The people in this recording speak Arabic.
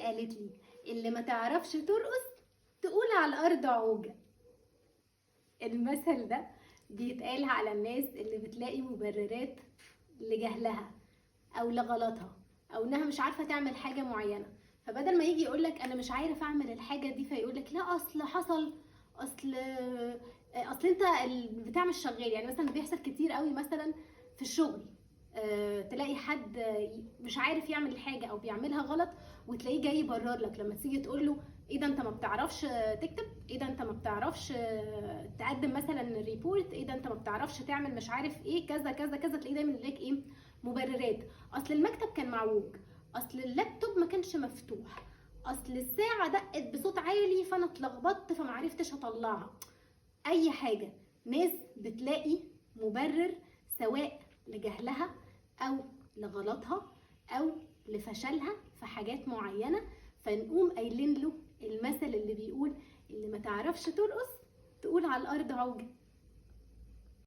قالت لي اللي ما تعرفش ترقص تقول على الارض عوجة. المثل ده بيتقال على الناس اللي بتلاقي مبررات لجهلها او لغلطها او انها مش عارفه تعمل حاجه معينه. فبدل ما يجي يقولك انا مش عارف اعمل الحاجه دي فيقولك لا اصل حصل، اصل انت البتاع مش شغال. يعني مثلا بيحصل كتير قوي مثلا في الشغل، تلاقي حد مش عارف يعمل الحاجه او بيعملها غلط وتلاقيه جاي يبرر لك. لما تيجي تقول له ايه ده انت ما بتعرفش تكتب، ايه ده انت ما بتعرفش تقدم مثلا ريبورت، ايه ده انت ما بتعرفش تعمل مش عارف ايه كذا كذا كذا، تلاقيه دايما يقول لك ايه مبررات. اصل المكتب كان معوج، اصل اللابتوب ما كانش مفتوح، اصل الساعه دقت بصوت عالي فانا اتلخبطت فما عرفتش اطلعها. اي حاجه ناس بتلاقي مبرر سواء لجهلها او لغلطها او لفشلها في حاجات معينه، فنقوم قايلين له المثل اللي بيقول اللي ما تعرفش ترقص تقول على الارض عوجة.